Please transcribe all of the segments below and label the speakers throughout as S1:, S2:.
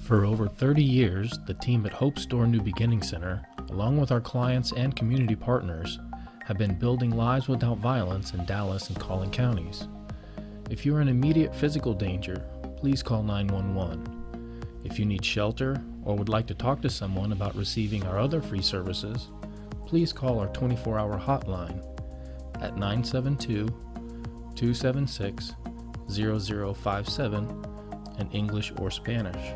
S1: For over 30 years, the team at Hope Store New Beginning Center, along with our clients and community partners, have been building lives without violence in Dallas and Collin counties. If you're in immediate physical danger, please call 911. If you need shelter or would like to talk to someone about receiving our other free services, please call our 24-hour hotline at 972-276-0057 in English or Spanish.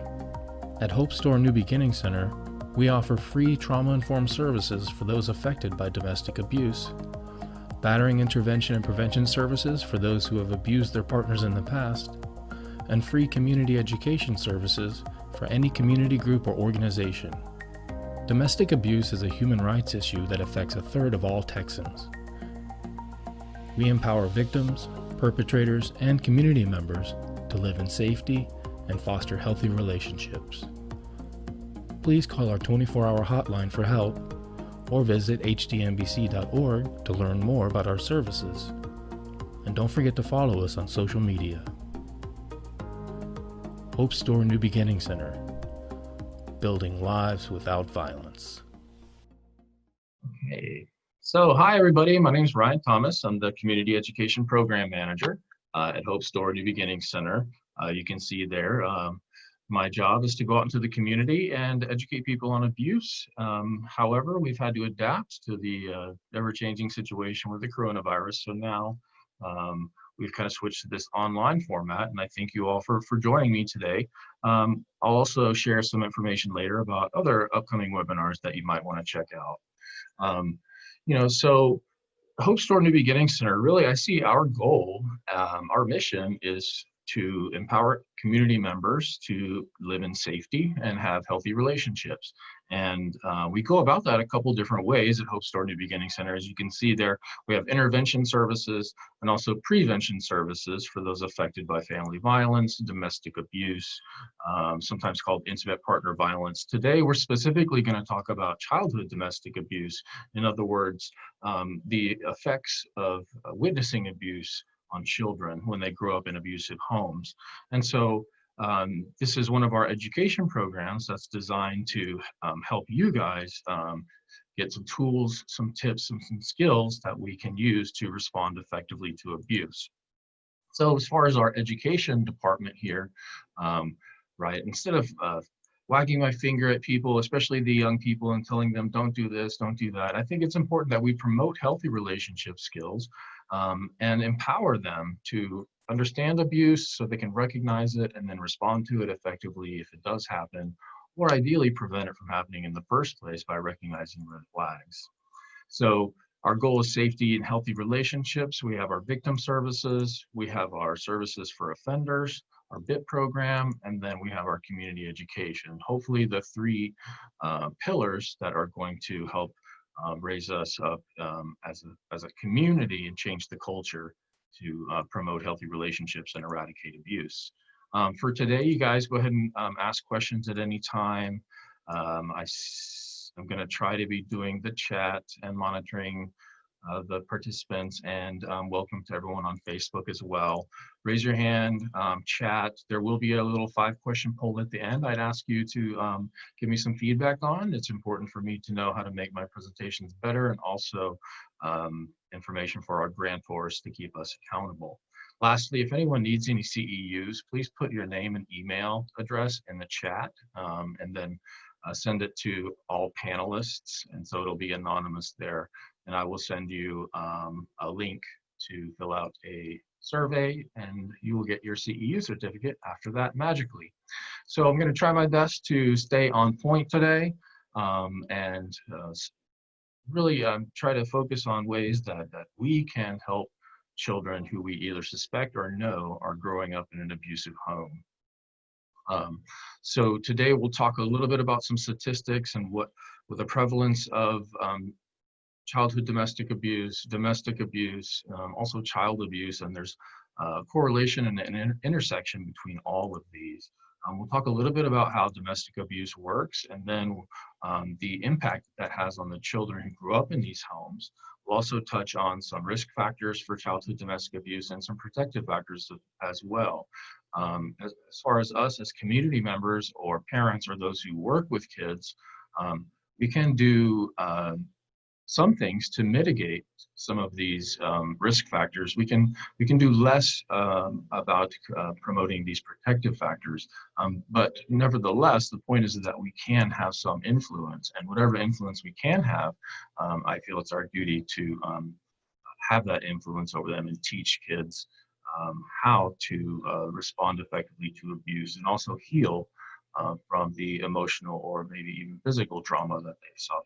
S1: At Hope Store New Beginning Center, we offer free trauma-informed services for those affected by domestic abuse, battering intervention and prevention services for those who have abused their partners in the past, and free community education services for any community group or organization. Domestic abuse is a human rights issue that affects a third of all Texans. We empower victims, perpetrators, and community members to live in safety and foster healthy relationships. Please call our 24-hour hotline for help or visit hdmbc.org to learn more about our services. And don't forget to follow us on social media. Hope Store New Beginning Center, building lives without violence.
S2: Okay, so hi everybody, my name is Ryan Thomas. I'm the Community Education Program Manager at Hope Store New Beginning Center. You can see there, my job is to go out into the community and educate people on abuse. However, we've had to adapt to the ever-changing situation with the coronavirus. So now we've kind of switched to this online format, and I thank you all for joining me today. I'll also share some information later about other upcoming webinars that you might want to check out. So Hope Store New Beginning Center, really, I see our goal, our mission is to empower community members to live in safety and have healthy relationships. And we go about that a couple different ways at Hope Store New Beginning Center. As you can see there, we have intervention services and also prevention services for those affected by family violence, domestic abuse, sometimes called intimate partner violence. Today, we're specifically going to talk about childhood domestic abuse. In other words, the effects of witnessing abuse on children when they grow up in abusive homes. And so this is one of our education programs that's designed to help you guys get some tools, some tips, and some skills that we can use to respond effectively to abuse. So as far as our education department here, right, instead of wagging my finger at people, especially the young people, and telling them, don't do this, don't do that, I think it's important that we promote healthy relationship skills and empower them to understand abuse so they can recognize it and then respond to it effectively if it does happen, or ideally prevent it from happening in the first place by recognizing red flags. So our goal is safety and healthy relationships. We have our victim services, we have our services for offenders, our BIT program, and then we have our community education. Hopefully the three pillars that are going to help raise us up as a community and change the culture to promote healthy relationships and eradicate abuse. For today, you guys go ahead and ask questions at any time. I'm going to try to be doing the chat and monitoring the participants, and welcome to everyone on Facebook as well. Raise your hand, chat. There will be a little 5-question poll at the end. I'd ask you to give me some feedback on. It's important for me to know how to make my presentations better, and also information for our grantors to keep us accountable. Lastly, if anyone needs any CEUs, please put your name and email address in the chat, and then send it to all panelists, and so it'll be anonymous there. And I will send you a link to fill out a survey, and you will get your CEU certificate after that magically. So I'm going to try my best to stay on point today, and really try to focus on ways that we can help children who we either suspect or know are growing up in an abusive home. So today we'll talk a little bit about some statistics and with the prevalence of childhood domestic abuse, also child abuse, and there's a correlation and an intersection between all of these. We'll talk a little bit about how domestic abuse works, and then the impact that has on the children who grew up in these homes. We'll also touch on some risk factors for childhood domestic abuse and some protective factors as well. As far as us as community members or parents or those who work with kids, we can do some things to mitigate some of these risk factors. We can do less about promoting these protective factors, but nevertheless, the point is that we can have some influence, and whatever influence we can have, I feel it's our duty to have that influence over them and teach kids how to respond effectively to abuse and also heal from the emotional or maybe even physical trauma that they suffer.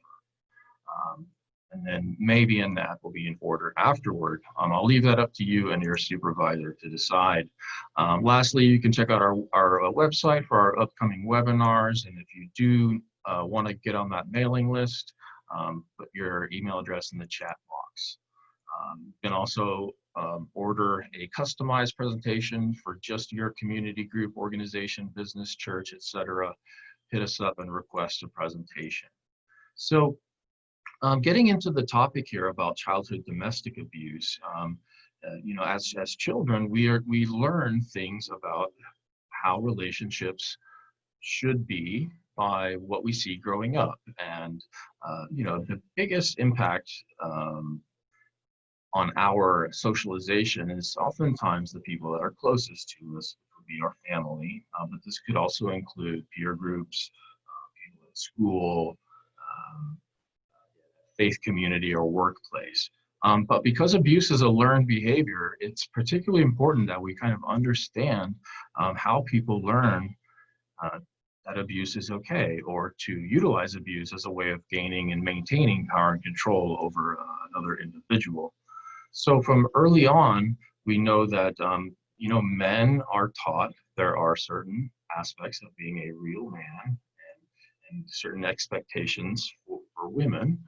S2: Um, and then maybe in that will be in order afterward. I'll leave that up to you and your supervisor to decide. Lastly, you can check out our website for our upcoming webinars. And if you do want to get on that mailing list, put your email address in the chat box. You can also order a customized presentation for just your community group, organization, business, church, etc. Hit us up and request a presentation. So getting into the topic here about childhood domestic abuse, as children, we learn things about how relationships should be by what we see growing up. And, the biggest impact on our socialization is oftentimes the people that are closest to us, would be our family, but this could also include peer groups, people at school, um, faith community, or workplace. But because abuse is a learned behavior, it's particularly important that we kind of understand how people learn uh, that abuse is okay, or to utilize abuse as a way of gaining and maintaining power and control over another individual. So from early on, we know that, men are taught there are certain aspects of being a real man and certain expectations for women.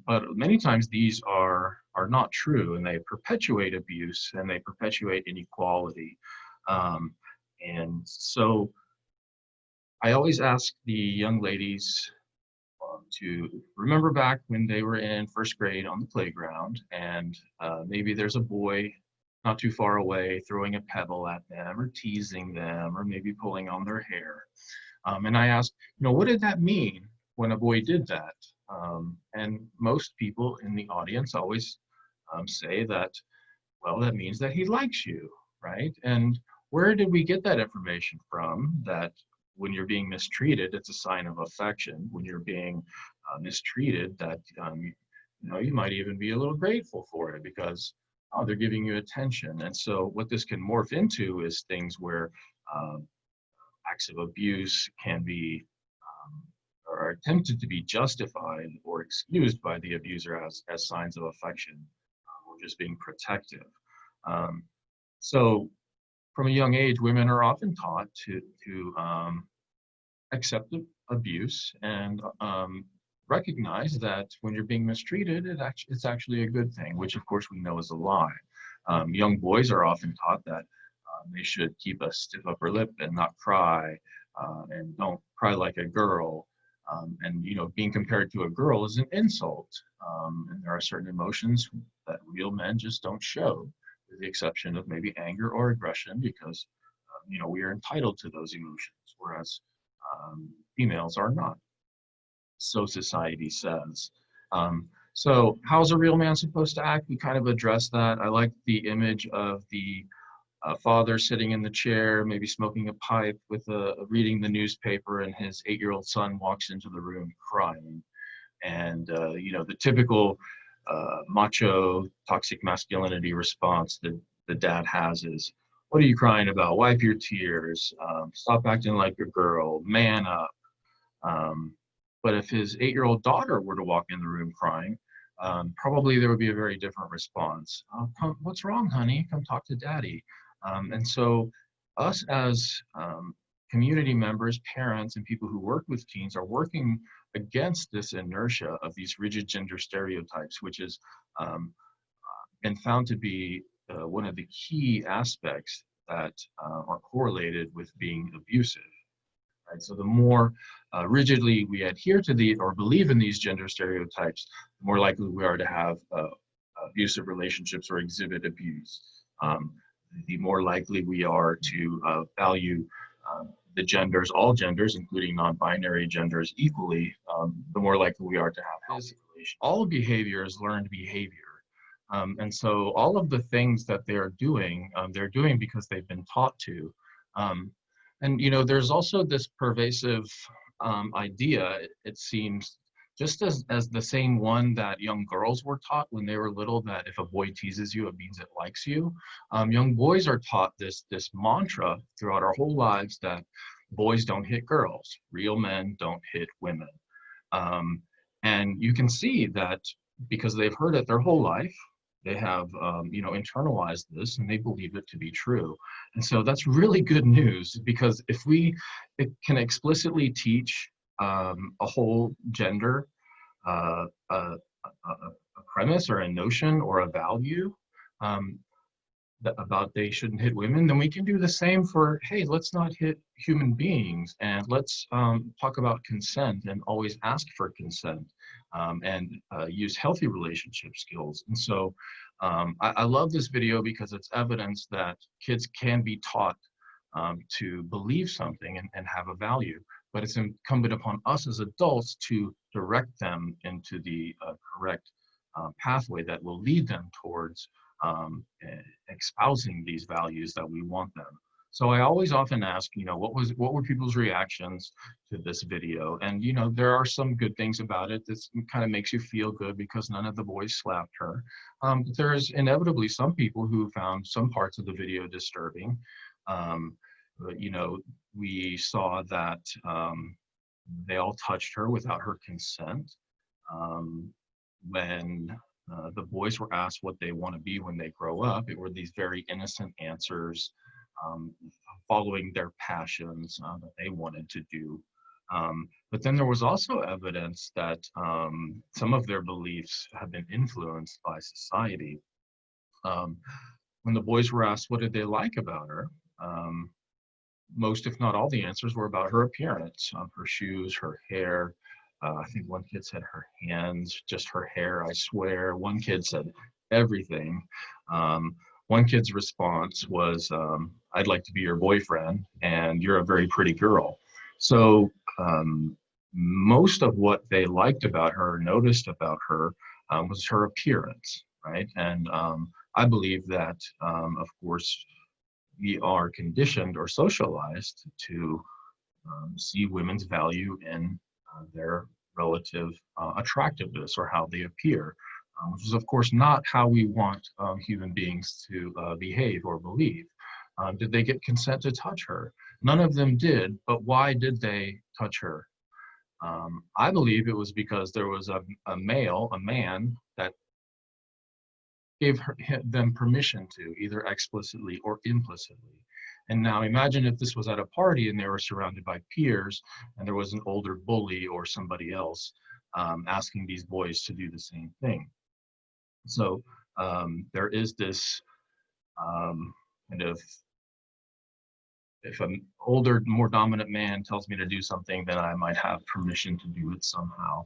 S2: But many times these are not true, and they perpetuate abuse and they perpetuate inequality. And so I always ask the young ladies to remember back when they were in first grade on the playground, and maybe there's a boy not too far away throwing a pebble at them or teasing them or maybe pulling on their hair. And I ask, what did that mean when a boy did that? And most people in the audience always say that, well, that means that he likes you, right? And where did we get that information from, that when you're being mistreated, it's a sign of affection? When you're being mistreated, that you might even be a little grateful for it because, oh, they're giving you attention. And so what this can morph into is things where acts of abuse can be or are attempted to be justified or excused by the abuser as signs of affection or just being protective. So from a young age, women are often taught to accept abuse and recognize that when you're being mistreated, it's actually a good thing, which of course we know is a lie. Young boys are often taught that they should keep a stiff upper lip and not cry, and don't cry like a girl. And being compared to a girl is an insult. And there are certain emotions that real men just don't show, with the exception of maybe anger or aggression, because we are entitled to those emotions, whereas females are not. So society says. So how's a real man supposed to act? We kind of addressed that. I like the image of the father sitting in the chair, maybe smoking a pipe with reading the newspaper, and his 8-year-old son walks into the room crying. And the typical macho toxic masculinity response that the dad has is, "What are you crying about? Wipe your tears. Stop acting like a girl. Man up." But if his 8-year-old daughter were to walk in the room crying, probably there would be a very different response. "What's wrong, honey? Come talk to daddy." And so us as community members, parents, and people who work with teens are working against this inertia of these rigid gender stereotypes, which has been found to be one of the key aspects that are correlated with being abusive. Right? So the more rigidly we adhere to or believe in these gender stereotypes, the more likely we are to have abusive relationships or exhibit abuse. the more likely we are to value the genders, all genders, including non-binary genders, equally, the more likely we are to have healthy relations. All behavior is learned behavior. And so all of the things that they're doing because they've been taught to. And there's also this pervasive idea, it seems, just as the same one that young girls were taught when they were little, that if a boy teases you, it means it likes you. Young boys are taught this mantra throughout our whole lives that boys don't hit girls, real men don't hit women. And you can see that because they've heard it their whole life, they have internalized this and they believe it to be true. And so that's really good news, because if we can explicitly teach a whole gender a premise or a notion or a value about they shouldn't hit women, then we can do the same for, hey, let's not hit human beings, and let's talk about consent and always ask for consent, and use healthy relationship skills. And so I love this video because it's evidence that kids can be taught to believe something and have a value, but it's incumbent upon us as adults to direct them into the correct pathway that will lead them towards espousing these values that we want them. So I always often ask, what were people's reactions to this video? And, there are some good things about it. This kind of makes you feel good because none of the boys slapped her. But there's inevitably some people who found some parts of the video disturbing. But, we saw that they all touched her without her consent. When the boys were asked what they want to be when they grow up, it were these very innocent answers, following their passions that they wanted to do. But then there was also evidence that some of their beliefs have been influenced by society. When the boys were asked what did they like about her, most, if not all, the answers were about her appearance, her shoes, her hair. I think one kid said her hands, just her hair, I swear. One kid said everything. One kid's response was, I'd like to be your boyfriend, and you're a very pretty girl. So most of what they liked about her, noticed about her, was her appearance, right? And I believe that, of course, we are conditioned or socialized to see women's value in their relative attractiveness or how they appear, which is of course not how we want human beings to behave or believe. Did they get consent to touch her? None of them did, but why did they touch her? I believe it was because there was a man, that gave them permission to, either explicitly or implicitly. And now imagine if this was at a party and they were surrounded by peers and there was an older bully or somebody else asking these boys to do the same thing. So there is this kind of, if an older, more dominant man tells me to do something, then I might have permission to do it somehow.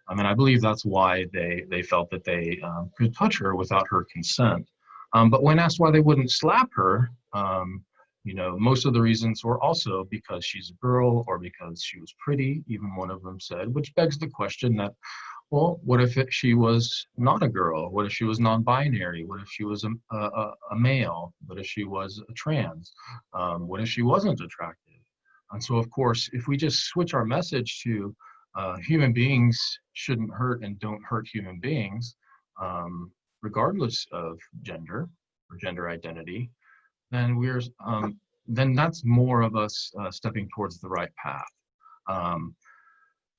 S2: And I believe that's why they felt that they could touch her without her consent. But when asked why they wouldn't slap her, most of the reasons were also because she's a girl or because she was pretty, even one of them said, which begs the question that, well, what if she was not a girl? What if she was non-binary? What if she was a male? What if she was a trans? What if she wasn't attractive? And so, of course, if we just switch our message to human beings shouldn't hurt and don't hurt human beings, regardless of gender or gender identity, then then that's more of us stepping towards the right path.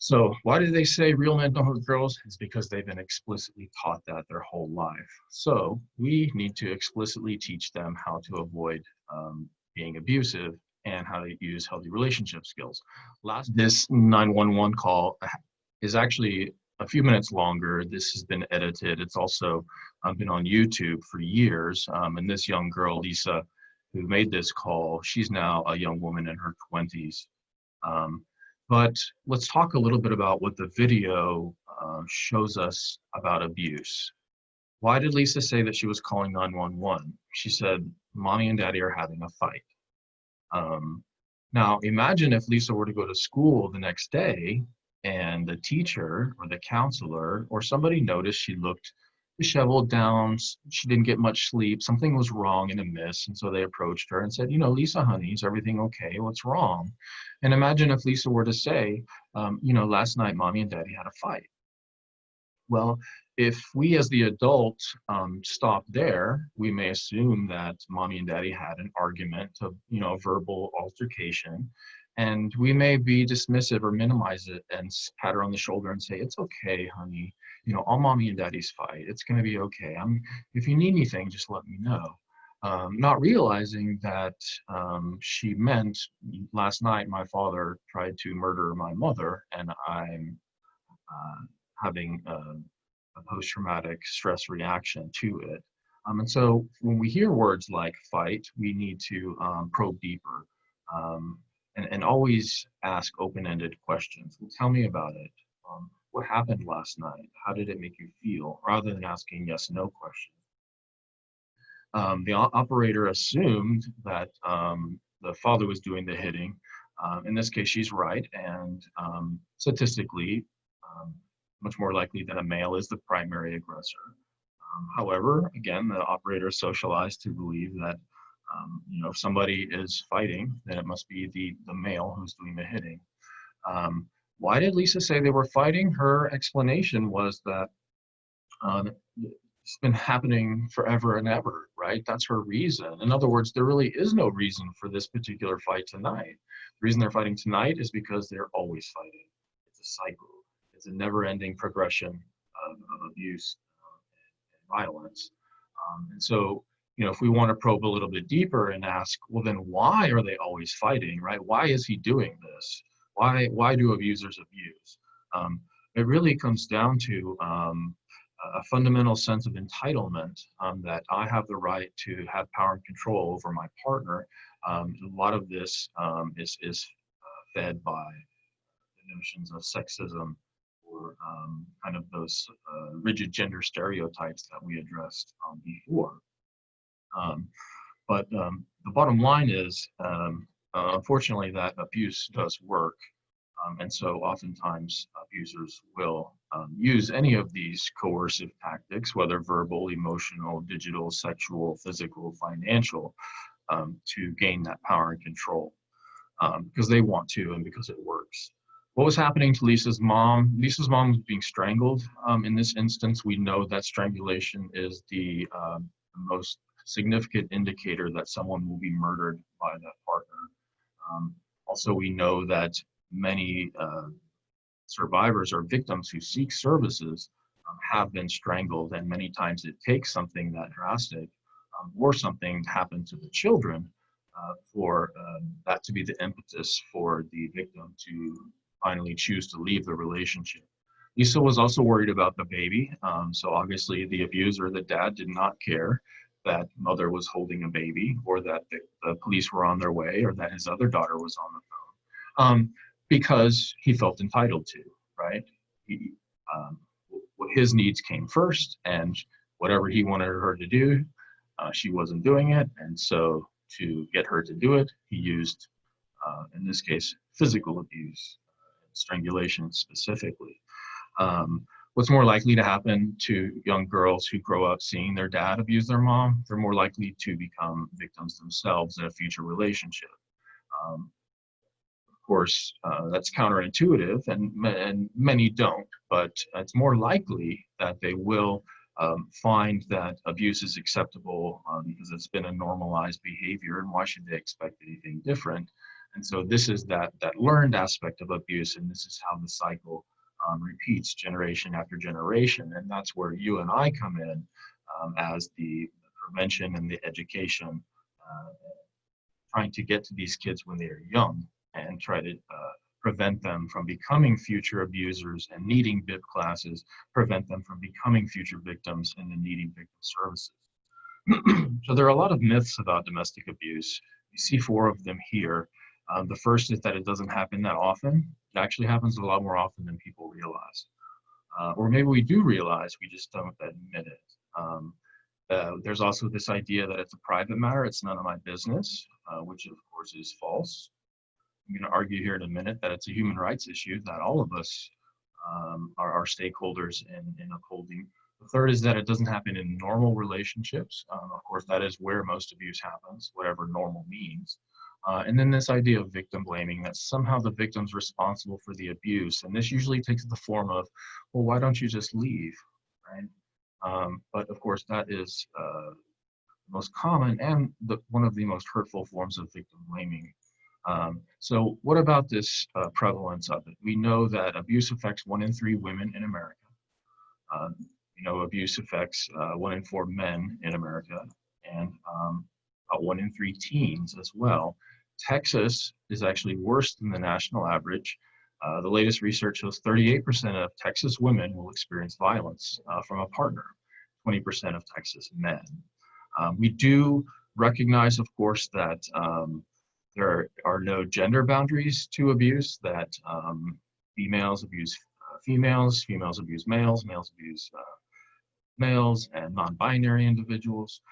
S2: So why do they say real men don't hurt girls? It's because they've been explicitly taught that their whole life. So we need to explicitly teach them how to avoid being abusive and how to use healthy relationship skills. This 911 call is actually a few minutes longer. This has been edited. It's also been on YouTube for years. And this young girl, Lisa, who made this call, she's now a young woman in her 20s. But let's talk a little bit about what the video shows us about abuse. Why did Lisa say that she was calling 911? She said, Mommy and Daddy are having a fight. Um, Now, imagine if Lisa were to go to school the next day and the teacher or the counselor or somebody noticed she looked disheveled down, she didn't get much sleep, something was wrong and amiss. And so they approached her and said, Lisa, honey, is everything okay? What's wrong? And imagine if Lisa were to say, last night mommy and daddy had a fight. Well, if we as the adult stop there, we may assume that mommy and daddy had an argument of, verbal altercation, and we may be dismissive or minimize it and pat her on the shoulder and say, "It's okay, honey. All mommy and daddy's fight. It's going to be okay. If you need anything, just let me know." Not realizing that she meant last night my father tried to murder my mother, and I'm having a post-traumatic stress reaction to it. And so when we hear words like fight, we need to probe deeper um, and always ask open-ended questions. Well, tell me about it. What happened last night? How did it make you feel? Rather than asking yes/no questions. The operator assumed that the father was doing the hitting. In this case, she's right, and statistically, um, much more likely that a male is the primary aggressor. However, again, the operator is socialized to believe that if somebody is fighting, then it must be the male who's doing the hitting. Um, why did Lisa say they were fighting? Her explanation was that it's been happening forever and ever, right? That's her reason. In other words, there really is no reason for this particular fight tonight. The reason they're fighting tonight is because they're always fighting. It's a cycle. It's a never-ending progression of abuse and violence. And so, if we want to probe a little bit deeper and ask, well, then why are they always fighting, right? Why is he doing this? Why do abusers abuse? It really comes down to a fundamental sense of entitlement that I have the right to have power and control over my partner. A lot of this is fed by the notions of sexism or kind of those rigid gender stereotypes that we addressed before. But the bottom line is, unfortunately, that abuse does work. And so oftentimes abusers will use any of these coercive tactics, whether verbal, emotional, digital, sexual, physical, financial, to gain that power and control because they want to and because it works. What was happening to Lisa's mom? Lisa's mom was being strangled. In this instance, we know that strangulation is the most significant indicator that someone will be murdered by that partner. Also, we know that many survivors or victims who seek services have been strangled, and many times it takes something that drastic or something happened to the children for that to be the impetus for the victim to finally choose to leave the relationship. Lisa was also worried about the baby, so obviously the abuser, the dad, did not care that mother was holding a baby or that the police were on their way or that his other daughter was on the phone. Because he felt entitled to, right? He, his needs came first, and whatever he wanted her to do, she wasn't doing it. And so to get her to do it, he used, in this case, physical abuse, strangulation specifically. What's more likely to happen to young girls who grow up seeing their dad abuse their mom? They're more likely to become victims themselves in a future relationship. Of course, that's counterintuitive, and many don't, but it's more likely that they will find that abuse is acceptable because it's been a normalized behavior, and why should they expect anything different? And so this is that learned aspect of abuse, and this is how the cycle repeats generation after generation, and that's where you and I come in as the prevention and the education, trying to get to these kids when they are young and try to prevent them from becoming future abusers and needing BIP classes, prevent them from becoming future victims and then needing victim services. So there are a lot of myths about domestic abuse. You see 4 of them here. The first is that it doesn't happen that often. It actually happens a lot more often than people realize. Or maybe we do realize, we just don't admit it. There's also this idea that it's a private matter, it's none of my business, which of course is false. I'm going to argue here in a minute that it's a human rights issue that all of us are stakeholders in upholding. The third is that it doesn't happen in normal relationships. Of course, that is where most abuse happens, whatever normal means. And then this idea of victim blaming, that somehow the victim's responsible for the abuse. And this usually takes the form of, well, why don't you just leave, right? But of course, that is the most common and one of the most hurtful forms of victim blaming. So what about this prevalence of it? We know that abuse affects 1 in 3 women in America. We know abuse affects 1 in 4 men in America, and about 1 in 3 teens as well. Texas is actually worse than the national average. The latest research shows 38% of Texas women will experience violence from a partner, 20% of Texas men. We do recognize, of course, that there are no gender boundaries to abuse, that females abuse females, females abuse males, males abuse males, and non-binary individuals.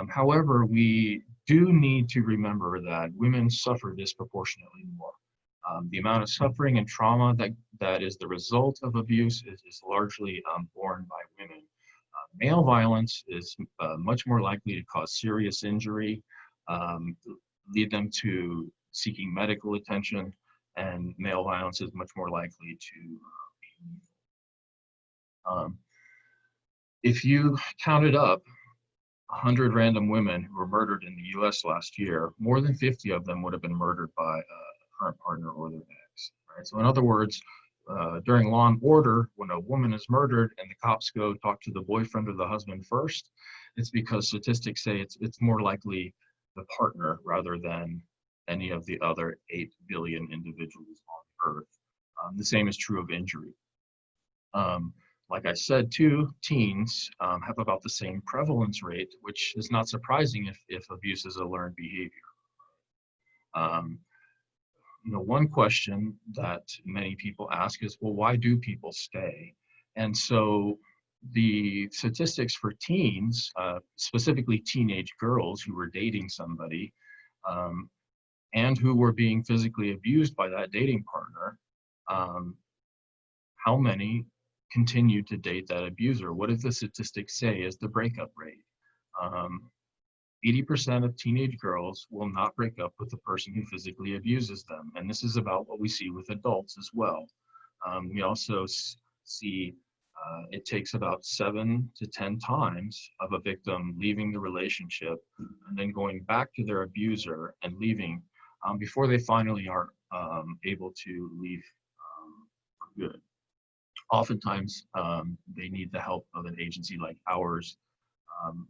S2: However, we do need to remember that women suffer disproportionately more. The amount of suffering and trauma that is the result of abuse is largely borne by women. Male violence is much more likely to cause serious injury, lead them to seeking medical attention, and male violence is much more likely to be lethal. If you counted up 100 random women who were murdered in the US last year, more than 50 of them would have been murdered by a current partner or their ex. Right? So in other words, during Law and Order, when a woman is murdered and the cops go talk to the boyfriend or the husband first, it's because statistics say it's more likely the partner rather than any of the other 8 billion individuals on Earth. The same is true of injury. Like I said, too, teens have about the same prevalence rate, which is not surprising if abuse is a learned behavior. One question that many people ask is, well, why do people stay? And so the statistics for teens, specifically teenage girls who were dating somebody and who were being physically abused by that dating partner, how many continue to date that abuser? What does the statistics say is the breakup rate? 80% of teenage girls will not break up with the person who physically abuses them. And this is about what we see with adults as well. We also see it takes about 7 to 10 times of a victim leaving the relationship and then going back to their abuser and leaving before they finally are able to leave for good. Oftentimes, they need the help of an agency like ours,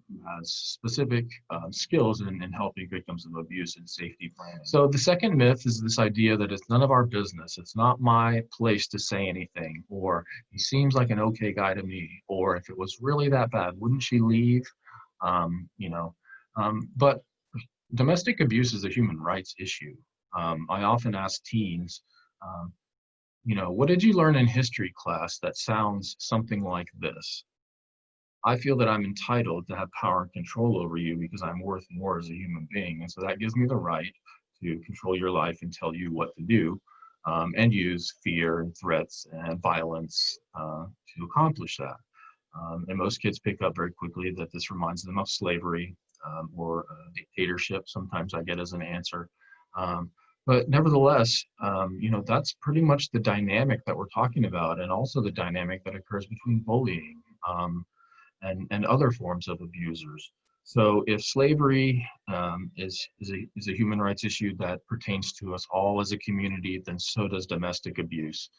S2: who has specific skills in helping victims of abuse and safety planning. So the second myth is this idea that it's none of our business. It's not my place to say anything, or he seems like an okay guy to me, or if it was really that bad, wouldn't she leave? But domestic abuse is a human rights issue. I often ask teens, what did you learn in history class that sounds something like this? I feel that I'm entitled to have power and control over you because I'm worth more as a human being. And so that gives me the right to control your life and tell you what to do, and use fear and threats and violence to accomplish that. And most kids pick up very quickly that this reminds them of slavery or dictatorship, sometimes I get as an answer. But nevertheless, that's pretty much the dynamic that we're talking about, and also the dynamic that occurs between bullying and other forms of abusers. So if slavery is a human rights issue that pertains to us all as a community, then so does domestic abuse.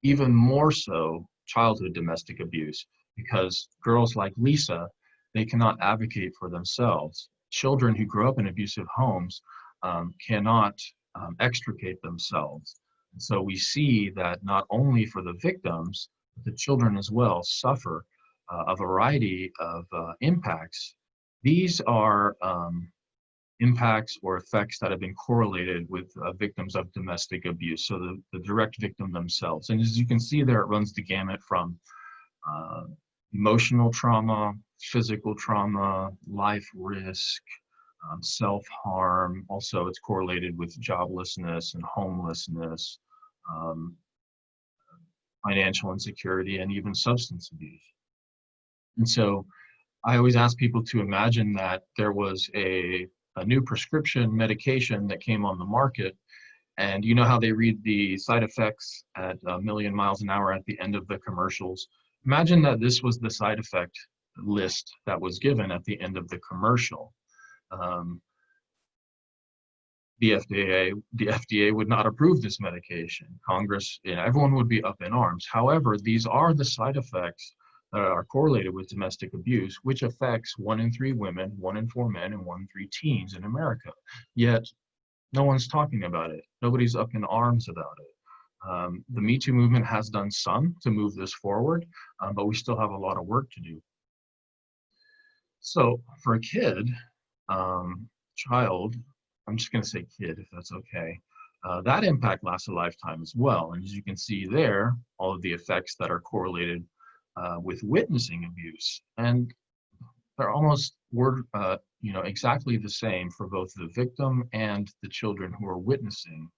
S2: Even more so, childhood domestic abuse, because girls like Lisa, they cannot advocate for themselves. Children who grow up in abusive homes cannot extricate themselves. And so we see that not only for the victims, but the children as well suffer a variety of impacts. These are impacts or effects that have been correlated with victims of domestic abuse, so the direct victim themselves. And as you can see there, it runs the gamut from emotional trauma, physical trauma, life risk, self-harm. Also, it's correlated with joblessness and homelessness, um, financial insecurity, and even substance abuse. And so I always ask people to imagine that there was a new prescription medication that came on the market, and you know how they read the side effects at a million miles an hour at the end of the commercials. Imagine that this was the side effect list that was given at the end of the commercial. Um, the FDA would not approve this medication. Congress, everyone would be up in arms. However, these are the side effects that are correlated with domestic abuse, which affects 1 in 3 women, 1 in 4 men, and 1 in 3 teens in America. Yet, no one's talking about it. Nobody's up in arms about it. The Me Too movement has done some to move this forward, but we still have a lot of work to do. So for a kid, child, I'm just going to say kid if that's okay, that impact lasts a lifetime as well. And as you can see there, all of the effects that are correlated with witnessing abuse. And they're almost exactly the same for both the victim and the children who are witnessing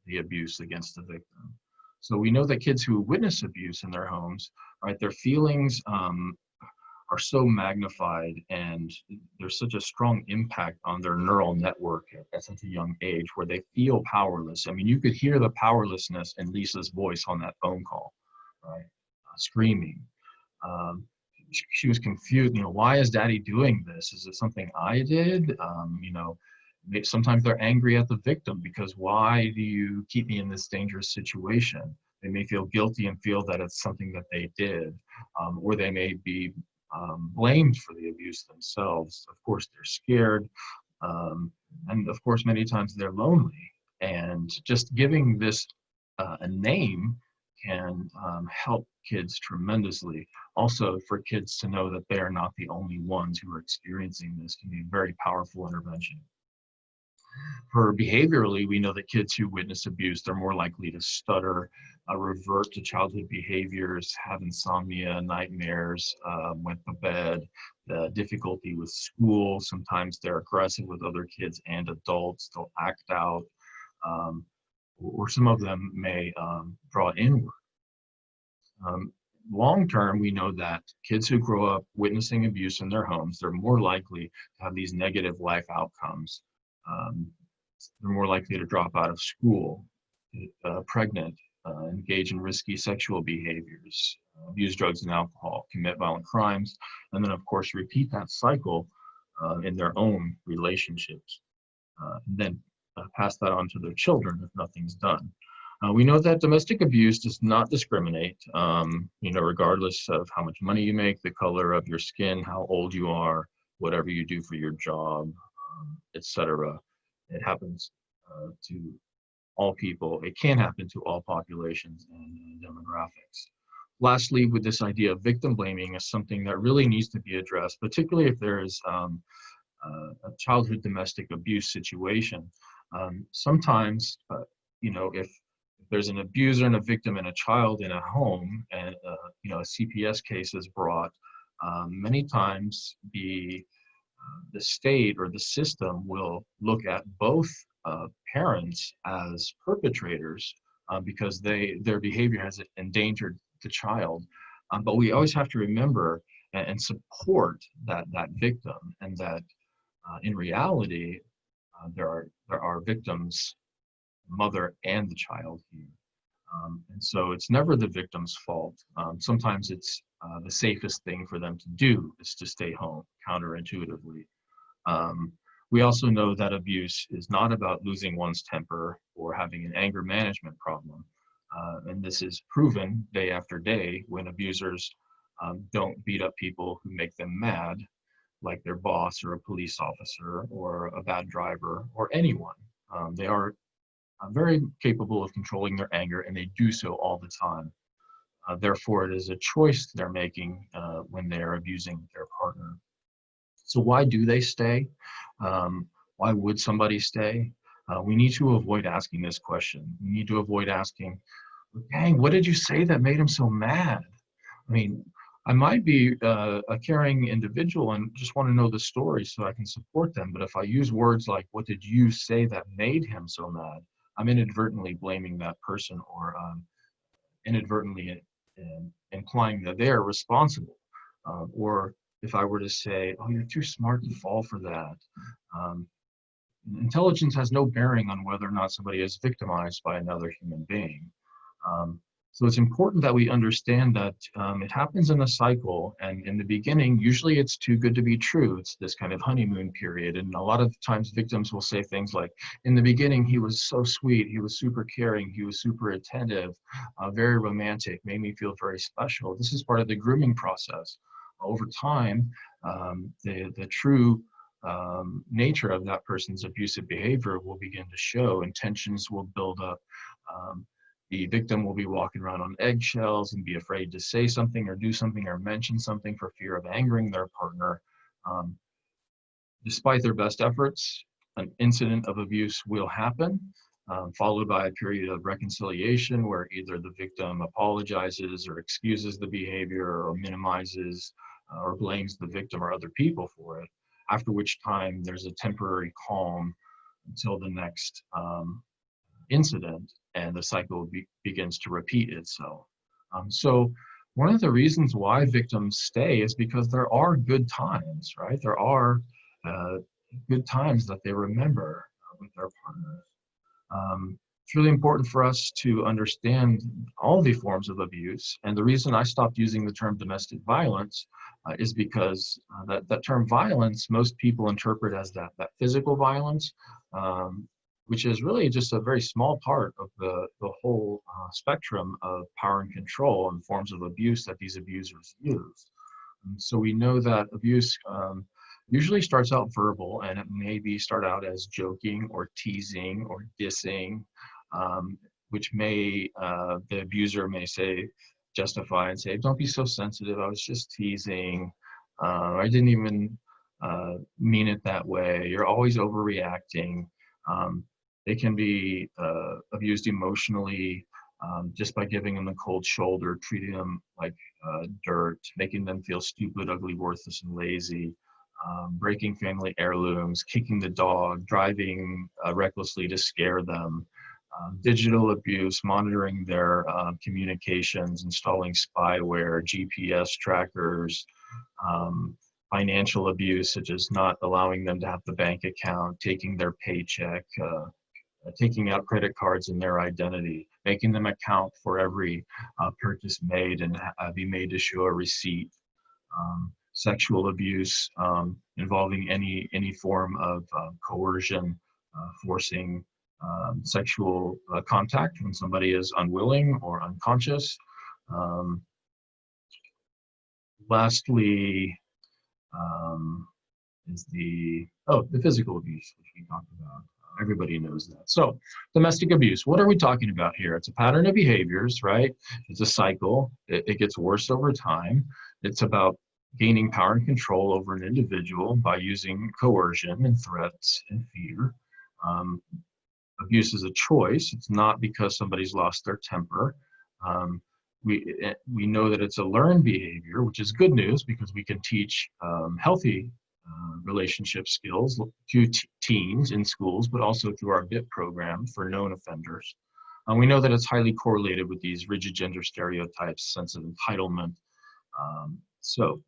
S2: the abuse against the victim. So we know that kids who witness abuse in their homes, right, their feelings are so magnified, and there's such a strong impact on their neural network at such a young age where they feel powerless. I mean, you could hear the powerlessness in Lisa's voice on that phone call, right? Screaming. She was confused, why is daddy doing this? Is it something I did? Sometimes they're angry at the victim because why do you keep me in this dangerous situation? They may feel guilty and feel that it's something that they did, or they may be blamed for the abuse themselves. Of course, they're scared. And of course, many times they're lonely. And just giving this a name can help kids tremendously. Also, for kids to know that they are not the only ones who are experiencing this can be a very powerful intervention. For behaviorally, we know that kids who witness abuse, they're more likely to stutter, revert to childhood behaviors, have insomnia, nightmares, wet the bed, the difficulty with school. Sometimes they're aggressive with other kids and adults. They'll act out, or some of them may draw inward. Long term, we know that kids who grow up witnessing abuse in their homes, they're more likely to have these negative life outcomes. They're more likely to drop out of school, pregnant, engage in risky sexual behaviors, abuse drugs and alcohol, commit violent crimes, and then of course repeat that cycle in their own relationships, and then pass that on to their children if nothing's done. We know that domestic abuse does not discriminate, regardless of how much money you make, the color of your skin, how old you are, whatever you do for your job, etc. It happens to all people. It can happen to all populations and demographics. Lastly, with this idea of victim blaming is something that really needs to be addressed, particularly if there is a childhood domestic abuse situation. Sometimes, if there's an abuser and a victim and a child in a home, and a CPS case is brought, many times the state or the system will look at both parents as perpetrators because their behavior has endangered the child. But we always have to remember and support that victim, and that in reality there are victims, mother and the child here. And so it's never the victim's fault. Sometimes it's the safest thing for them to do is to stay home, counterintuitively. We also know that abuse is not about losing one's temper or having an anger management problem. And this is proven day after day when abusers don't beat up people who make them mad, like their boss or a police officer or a bad driver or anyone. They are very capable of controlling their anger, and they do so all the time. Therefore, it is a choice they're making when they're abusing their partner. So why do they stay? Why would somebody stay? We need to avoid asking this question. We need to avoid asking, dang, what did you say that made him so mad? I mean, I might be a caring individual and just want to know the story so I can support them. But if I use words like, "What did you say that made him so mad?" I'm inadvertently blaming that person, or inadvertently implying that they are responsible. Or if I were to say, "Oh, you're too smart to fall for that," um, intelligence has no bearing on whether or not somebody is victimized by another human being. Um, so it's important that we understand that it happens in a cycle, and in the beginning, usually it's too good to be true. It's this kind of honeymoon period, and a lot of times victims will say things like, "In the beginning, he was so sweet, he was super caring, he was super attentive, very romantic, made me feel very special." This is part of the grooming process. Over time, the true nature of that person's abusive behavior will begin to show, and tensions will build up. Um, the victim will be walking around on eggshells and be afraid to say something or do something or mention something for fear of angering their partner. Um, Despite their best efforts, an incident of abuse will happen, followed by a period of reconciliation where either the victim apologizes or excuses the behavior or minimizes or blames the victim or other people for it, after which time there's a temporary calm until the next incident, and the cycle begins to repeat itself. So one of the reasons why victims stay is because there are good times, right? There are uh, good times that they remember with their partners. It's really important for us to understand all the forms of abuse. And the reason I stopped using the term domestic violence is because that term violence, most people interpret as that physical violence, which is really just a very small part of the whole spectrum of power and control and forms of abuse that these abusers use. And so we know that abuse usually starts out verbal, and it may start out as joking or teasing or dissing, which the abuser may say, justify and say, "Don't be so sensitive, I was just teasing. I didn't even mean it that way. You're always overreacting." Um, they can be abused emotionally just by giving them the cold shoulder, treating them like dirt, making them feel stupid, ugly, worthless, and lazy, breaking family heirlooms, kicking the dog, driving recklessly to scare them, digital abuse, monitoring their communications, installing spyware, GPS trackers, um, financial abuse, such as not allowing them to have the bank account, taking their paycheck, taking out credit cards in their identity, making them account for every purchase made and be made to show a receipt. Sexual abuse involving any form of coercion, forcing sexual contact when somebody is unwilling or unconscious. Um, Lastly, um, is the physical abuse, which we talked about. Everybody knows that. So domestic abuse, what are we talking about here? It's a pattern of behaviors, right? It's a cycle. It gets worse over time. It's about gaining power and control over an individual by using coercion and threats and fear. Um, Abuse is a choice. It's not because somebody's lost their temper. Um, we know that it's a learned behavior, which is good news because we can teach healthy relationship skills to teens in schools, but also through our BIP program for known offenders. We know that it's highly correlated with these rigid gender stereotypes, sense of entitlement. So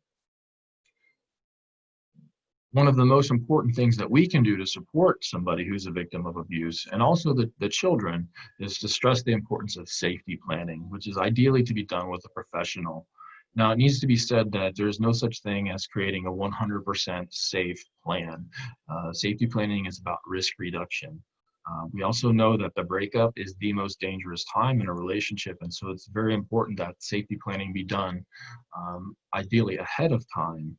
S2: one of the most important things that we can do to support somebody who's a victim of abuse, and also the children, is to stress the importance of safety planning, which is ideally to be done with a professional. Now, it needs to be said that there's no such thing as creating a 100% safe plan. Safety planning is about risk reduction. We also know that the breakup is the most dangerous time in a relationship, and so it's very important that safety planning be done ideally ahead of time.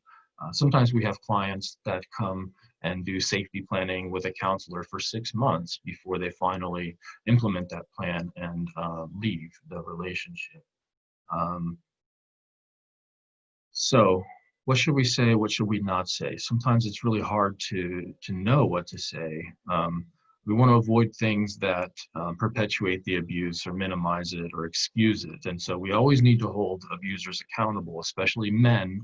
S2: Sometimes we have clients that come and do safety planning with a counselor for 6 months before they finally implement that plan and leave the relationship. Um, so what should we say? What should we not say? Sometimes it's really hard to know what to say. We want to avoid things that perpetuate the abuse or minimize it or excuse it. And so we always need to hold abusers accountable, especially men.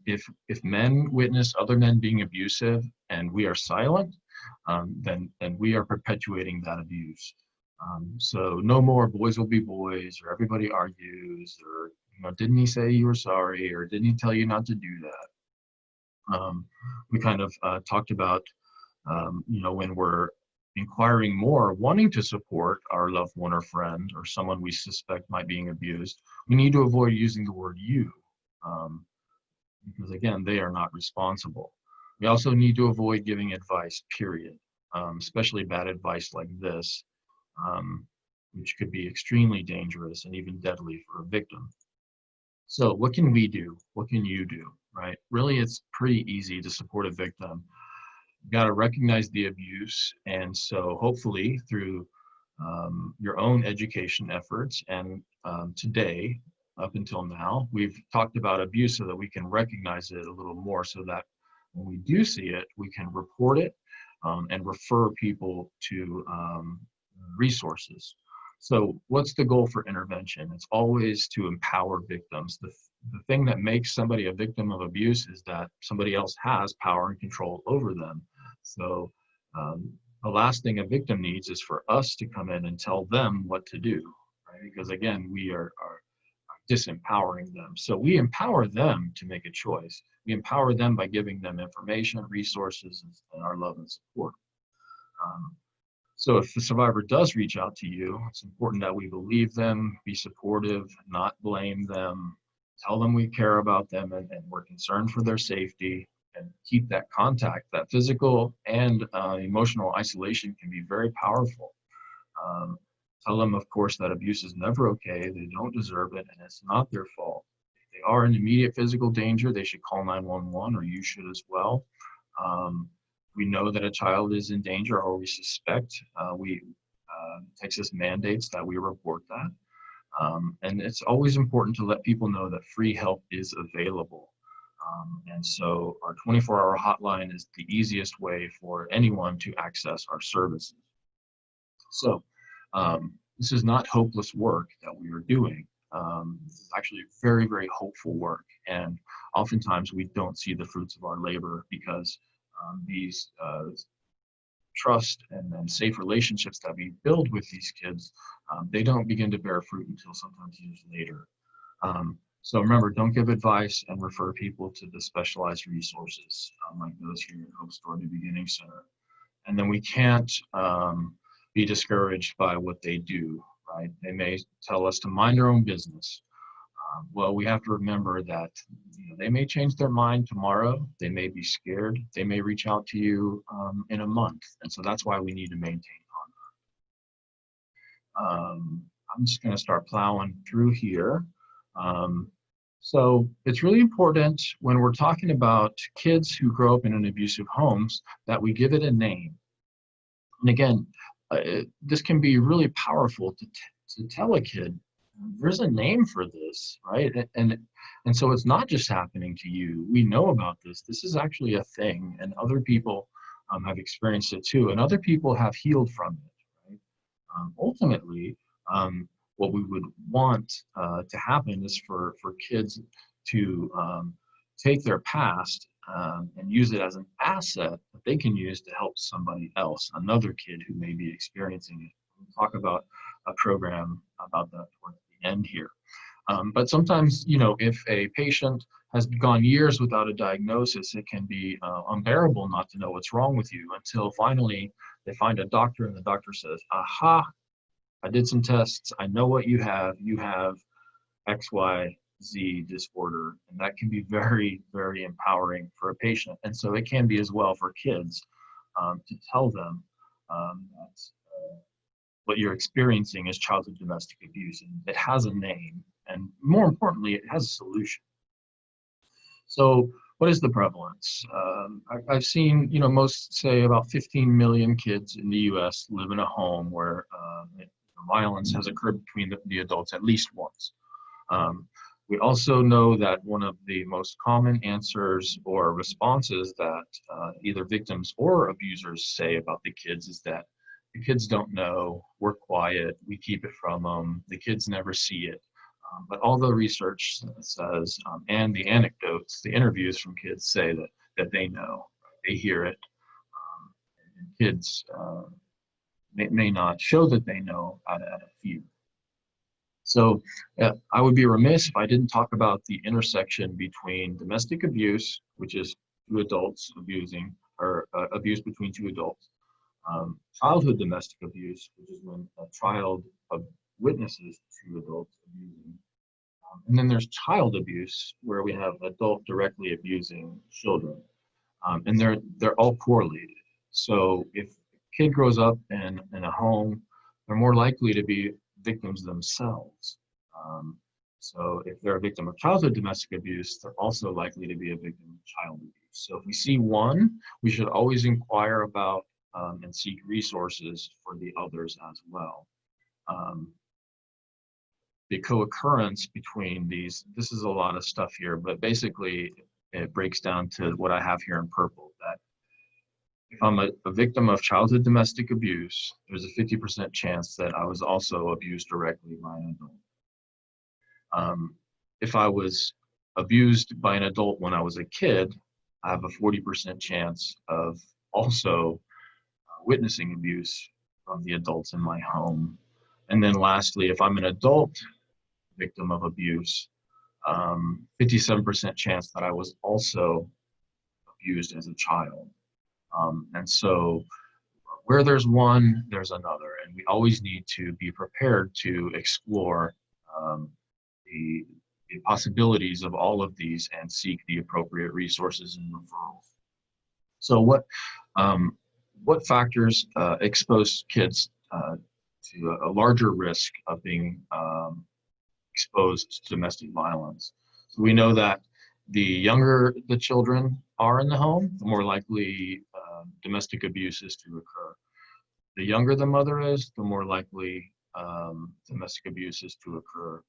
S2: If men witness other men being abusive and we are silent, then we are perpetuating that abuse. So no more boys will be boys, or everybody argues, or didn't he say you were sorry, or didn't he tell you not to do that? We kind of talked about when we're inquiring more, wanting to support our loved one or friend or someone we suspect might being abused, we need to avoid using the word you, because again, they are not responsible. We also need to avoid giving advice, period, especially bad advice like this, which could be extremely dangerous and even deadly for a victim. So what can we do? What can you do, right? Really, it's pretty easy to support a victim. You got to recognize the abuse. And so hopefully through your own education efforts and today, up until now, we've talked about abuse so that we can recognize it a little more so that when we do see it, we can report it and refer people to resources. So what's the goal for intervention? It's always to empower victims. The thing that makes somebody a victim of abuse is that somebody else has power and control over them. So the last thing a victim needs is for us to come in and tell them what to do, right? Because again, we are disempowering them. So we empower them to make a choice. We empower them by giving them information, resources, and our love and support. So if the survivor does reach out to you, it's important that we believe them, be supportive, not blame them, tell them we care about them and we're concerned for their safety, and keep that contact. That physical and emotional isolation can be very powerful. Tell them, of course, that abuse is never okay, they don't deserve it, and it's not their fault. If they are in immediate physical danger, they should call 911, or you should as well. We know that a child is in danger, or we suspect. Texas mandates that we report that. And it's always important to let people know that free help is available. And so our 24-hour hotline is the easiest way for anyone to access our services. So this is not hopeless work that we are doing. This is actually very, very hopeful work. And oftentimes we don't see the fruits of our labor because these trust and safe relationships that we build with these kids, they don't begin to bear fruit until sometimes years later. So remember, don't give advice and refer people to the specialized resources like those here at Hope Store New Beginning Center. And then we can't be discouraged by what they do, right? They may tell us to mind our own business. Well, we have to remember that they may change their mind tomorrow. They may be scared. They may reach out to you in a month. And so that's why we need to maintain contact. I'm just going to start plowing through here. So it's really important when we're talking about kids who grow up in an abusive homes that we give it a name. And again, this can be really powerful to tell a kid, there's a name for this, right? And so it's not just happening to you. We know about this. This is actually a thing, and other people have experienced it too, and other people have healed from it, right? Ultimately, what we would want to happen is for kids to take their past and use it as an asset that they can use to help somebody else, another kid who may be experiencing it. We'll talk about a program about that towards the end here. But sometimes, if a patient has gone years without a diagnosis, it can be unbearable not to know what's wrong with you until finally they find a doctor and the doctor says, aha, I did some tests. I know what you have. You have XYZ disorder. And that can be very, very empowering for a patient. And so it can be as well for kids to tell them that what you're experiencing is childhood domestic abuse. And it has a name. And more importantly, it has a solution. So what is the prevalence? I've seen, most say about 15 million kids in the US live in a home where violence has occurred between the adults at least once. We also know that one of the most common answers or responses that either victims or abusers say about the kids is that the kids don't know, we're quiet, we keep it from them, the kids never see it. But all the research says, and the anecdotes, the interviews from kids say that they know, they hear it. And kids may not show that they know out of fear. So I would be remiss if I didn't talk about the intersection between domestic abuse, which is two adults abusing, or abuse between two adults, childhood domestic abuse, which is when a child witnesses two adults abusing, and then there's child abuse, where we have adult directly abusing children, and they're all correlated. So if a kid grows up in a home, they're more likely to be victims themselves. Um, so if they're a victim of childhood domestic abuse, they're also likely to be a victim of child abuse. So if we see one, we should always inquire about and seek resources for the others as well. The co-occurrence between these, this is a lot of stuff here, but basically it breaks down to what I have here in purple, that if I'm a victim of childhood domestic abuse, there's a 50% chance that I was also abused directly by an adult. If I was abused by an adult when I was a kid, I have a 40% chance of also witnessing abuse from the adults in my home. And then lastly, if I'm an adult victim of abuse, 57% chance that I was also abused as a child. And so where there's one, there's another, and we always need to be prepared to explore the possibilities of all of these and seek the appropriate resources and referrals. So what factors expose kids to a larger risk of being exposed to domestic violence? So we know that the younger the children are in the home, the more likely domestic abuse is to occur. The younger the mother is, the more likely domestic abuse is to occur.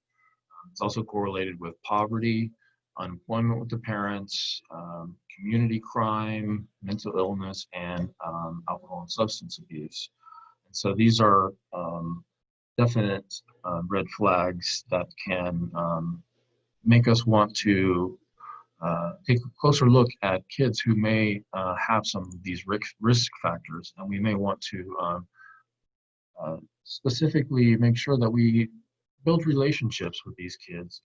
S2: It's also correlated with poverty, unemployment with the parents, community crime, mental illness, and alcohol and substance abuse. And so these are definite red flags that can make us want to take a closer look at kids who may have some of these risk factors, and we may want to specifically make sure that we build relationships with these kids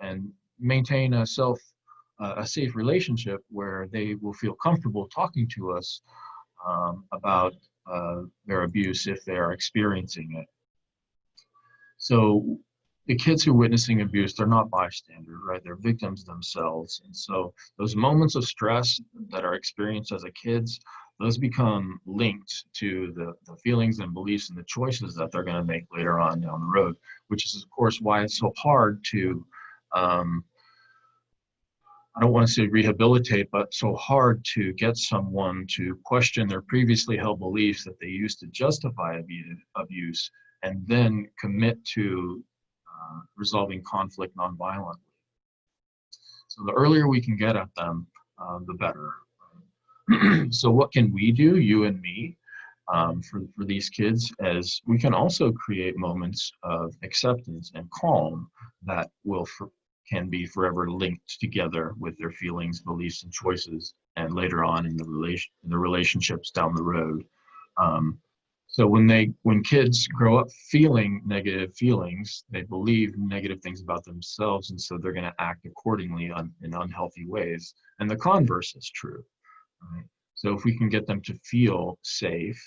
S2: and maintain a safe relationship where they will feel comfortable talking to us about their abuse if they are experiencing it. So the kids who are witnessing abuse, they're not bystanders, right? They're victims themselves. And so those moments of stress that are experienced as a kids, those become linked to the feelings and beliefs and the choices that they're going to make later on down the road, which is, of course, why it's so hard to, I don't want to say rehabilitate, but so hard to get someone to question their previously held beliefs that they used to justify abuse and then commit to resolving conflict nonviolently. So the earlier we can get at them, the better. So what can we do, you and me, for these kids, as we can also create moments of acceptance and calm that can be forever linked together with their feelings, beliefs, and choices, and later on in the relationships down the road. So when kids grow up feeling negative feelings, they believe negative things about themselves, and so they're going to act accordingly in unhealthy ways. And the converse is true. Right? So if we can get them to feel safe,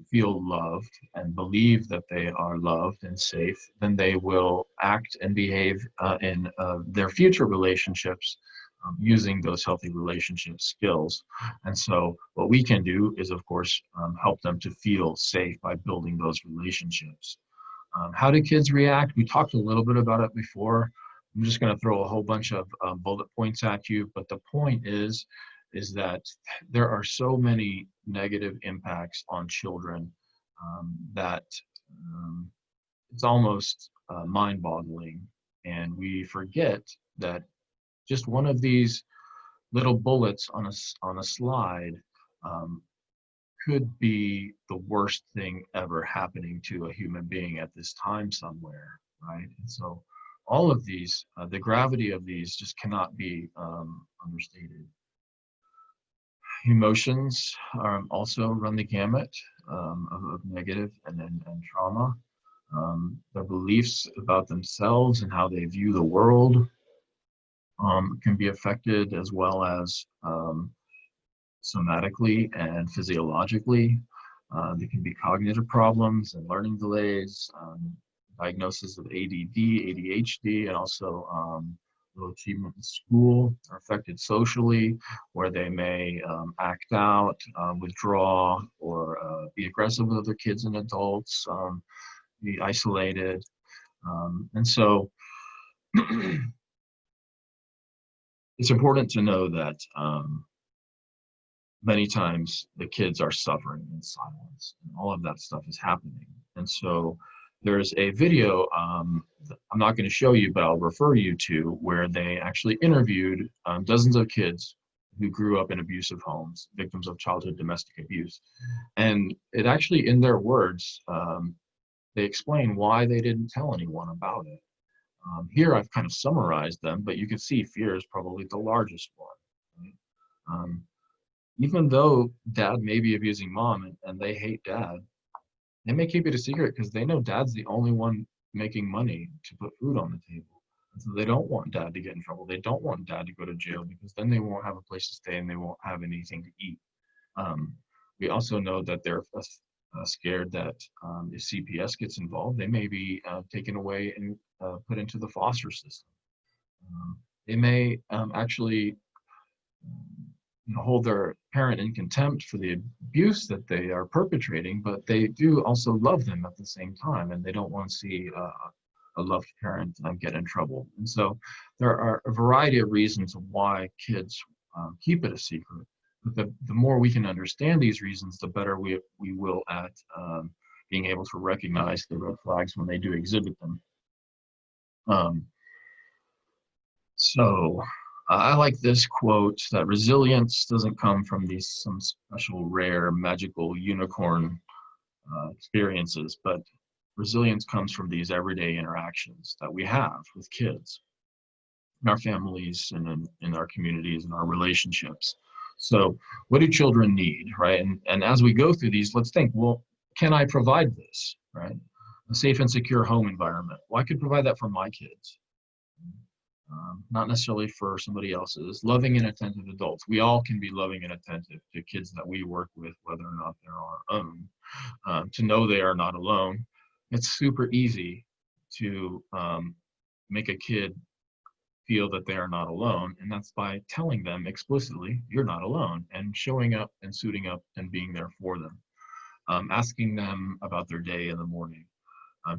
S2: feel loved, and believe that they are loved and safe, then they will act and behave in their future relationships using those healthy relationship skills. And so what we can do is, of course, help them to feel safe by building those relationships. How do kids react? We talked a little bit about it before. I'm just going to throw a whole bunch of bullet points at you, but the point is that there are so many negative impacts on children that it's almost mind-boggling And we forget that just one of these little bullets on a slide um, could be the worst thing ever happening to a human being at this time somewhere, right? And so all of these, the gravity of these just cannot be understated. Emotions also run the gamut of negative and trauma. Their beliefs about themselves and how they view the world can be affected, as well as somatically and physiologically. There can be cognitive problems and learning delays, diagnosis of ADD, ADHD, and also low achievement in school. Are affected socially, where they may act out, withdraw, or be aggressive with other kids and adults, be isolated. And so it's important to know that many times the kids are suffering in silence, and all of that stuff is happening. And so there's a video I'm not going to show you, but I'll refer you to, where they actually interviewed dozens of kids who grew up in abusive homes, victims of childhood domestic abuse. And it actually, in their words, they explain why they didn't tell anyone about it. Here I've kind of summarized them, but you can see fear is probably the largest one. Right? Even though dad may be abusing mom, and they hate dad, they may keep it a secret because they know dad's the only one making money to put food on the table. And so they don't want dad to get in trouble. They don't want dad to go to jail, because then they won't have a place to stay and they won't have anything to eat. We also know that they're scared that if CPS gets involved, they may be taken away and put into the foster system. They may actually hold their parent in contempt for the abuse that they are perpetrating, but they do also love them at the same time, and they don't want to see a loved parent get in trouble. And so there are a variety of reasons why kids keep it a secret. But the more we can understand these reasons, the better we will at being able to recognize the red flags when they do exhibit them. So I like this quote, that resilience doesn't come from some special rare magical unicorn experiences, but resilience comes from these everyday interactions that we have with kids in our families and in our communities and our relationships. So what do children need, right? And as we go through these, let's think, well, can I provide this, right? A safe and secure home environment. Well, I could provide that for my kids. Not necessarily for somebody else's. Loving and attentive adults. We all can be loving and attentive to kids that we work with, whether or not they're our own, to know they are not alone. It's super easy to make a kid feel that they are not alone, and that's by telling them explicitly, you're not alone, and showing up and suiting up and being there for them. Asking them about their day in the morning,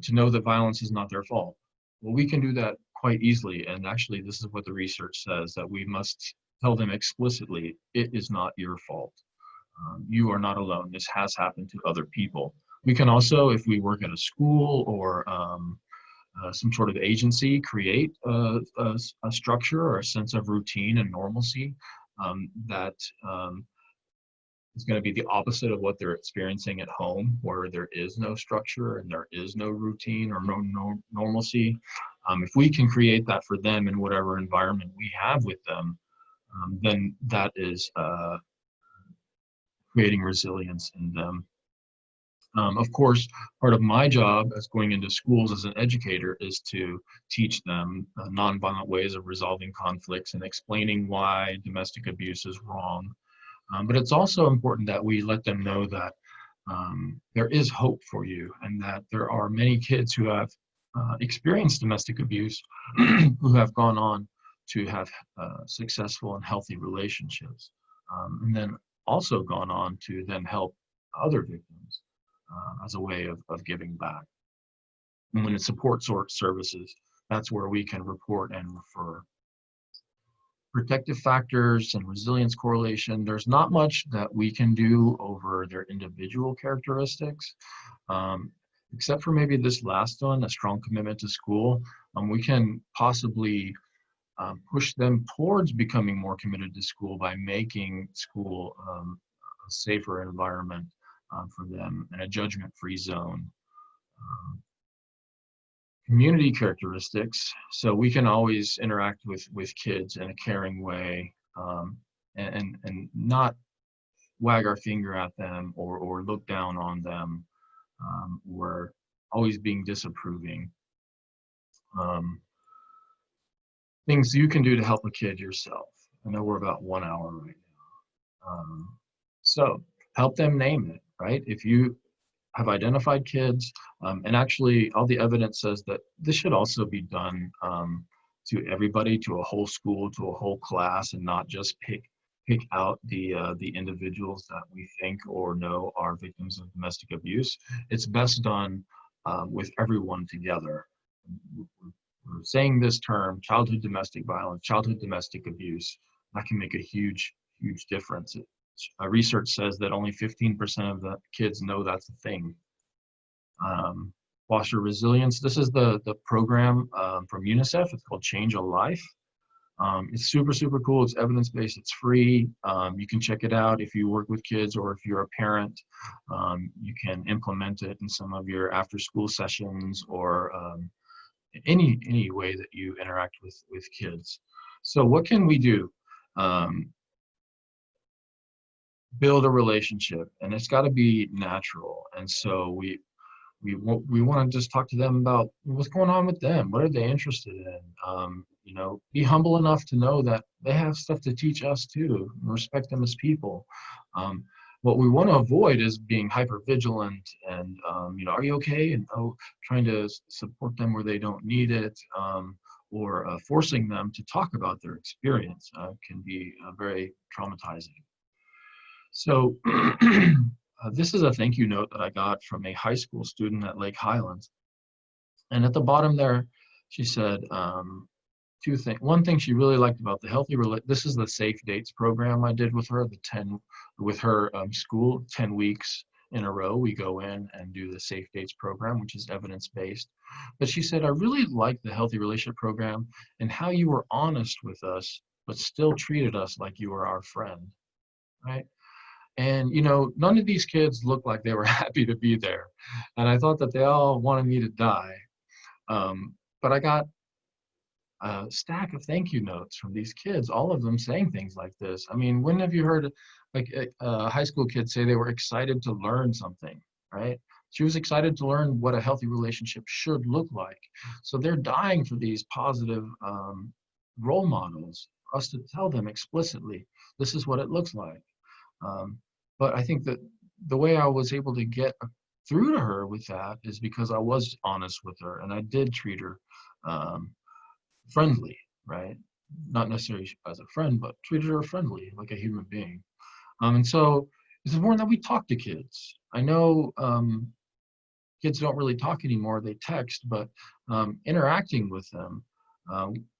S2: to know that violence is not their fault. Well, we can do that quite easily, and actually this is what the research says, that we must tell them explicitly, it is not your fault. You are not alone. This has happened to other people. We can also, if we work at a school or some sort of agency, create a structure or a sense of routine and normalcy that is going to be the opposite of what they're experiencing at home, where there is no structure and there is no routine or no normalcy. If we can create that for them in whatever environment we have with them, then that is creating resilience in them. Of course, part of my job as going into schools as an educator is to teach them nonviolent ways of resolving conflicts and explaining why domestic abuse is wrong. But it's also important that we let them know that there is hope for you, and that there are many kids who have experienced domestic abuse who have gone on to have successful and healthy relationships, and then also gone on to then help other victims as a way of giving back. And when it's support services, that's where we can report and refer. Protective factors and resilience correlation, there's not much that we can do over their individual characteristics. except for maybe this last one, a strong commitment to school, we can possibly push them towards becoming more committed to school by making school a safer environment for them and a judgment-free zone. Um, Community characteristics, so we can always interact with kids in a caring way, and not wag our finger at them or look down on them, or always being disapproving. Um, Things you can do to help a kid yourself. I know we're about 1 hour right now. So help them name it, right? If you have identified kids, and actually all the evidence says that this should also be done to everybody, to a whole school, to a whole class, and not just pick out the individuals that we think or know are victims of domestic abuse. It's best done with everyone together. We're saying this term, childhood domestic violence, childhood domestic abuse, that can make a huge difference. Research says that only 15% of the kids know that's a thing. Foster resilience. This is the program from UNICEF. It's called Change a Life. It's super cool. It's evidence-based. It's free. You can check it out if you work with kids or if you're a parent. You can implement it in some of your after-school sessions or any way that you interact with kids. So what can we do? Build a relationship, and it's got to be natural. And so we want to just talk to them about what's going on with them. What are they interested in? Be humble enough to know that they have stuff to teach us too. Respect them as people. What we want to avoid is being hyper vigilant and are you okay? And trying to support them where they don't need it, or forcing them to talk about their experience can be very traumatizing. So this is a thank you note that I got from a high school student at Lake Highlands. And at the bottom there, she said two things. One thing she really liked about the this is the Safe Dates program I did with her, school, 10 weeks in a row. We go in and do the Safe Dates program, which is evidence-based. But she said, I really like the Healthy Relationship program and how you were honest with us, but still treated us like you were our friend, right? And, none of these kids looked like they were happy to be there. And I thought that they all wanted me to die. But I got a stack of thank you notes from these kids, all of them saying things like this. I mean, when have you heard like a high school kid say they were excited to learn something, right? She was excited to learn what a healthy relationship should look like. So they're dying for these positive role models, for us to tell them explicitly, this is what it looks like. But I think that the way I was able to get through to her with that is because I was honest with her and I did treat her friendly, right? Not necessarily as a friend, but treated her friendly, like a human being. And so it's important that we talk to kids. I know kids don't really talk anymore, they text, but interacting with them,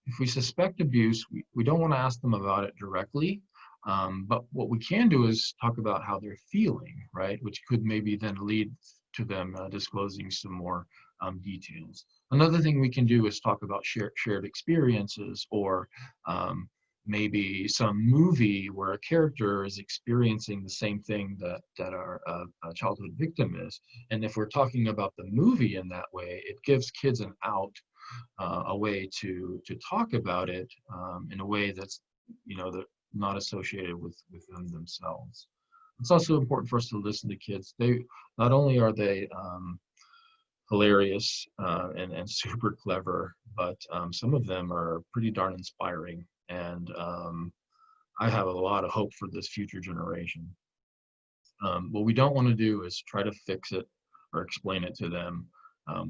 S2: if we suspect abuse, we don't want to ask them about it directly. But what we can do is talk about how they're feeling, right? Which could maybe then lead to them disclosing some more details. Another thing we can do is talk about shared experiences, or maybe some movie where a character is experiencing the same thing that our childhood victim is. And if we're talking about the movie in that way, it gives kids an out, a way to talk about it in a way that's, that not associated with them themselves. It's also important for us to listen to kids. They not only are they hilarious and super clever, but some of them are pretty darn inspiring. And I have a lot of hope for this future generation. What we don't want to do is try to fix it or explain it to them.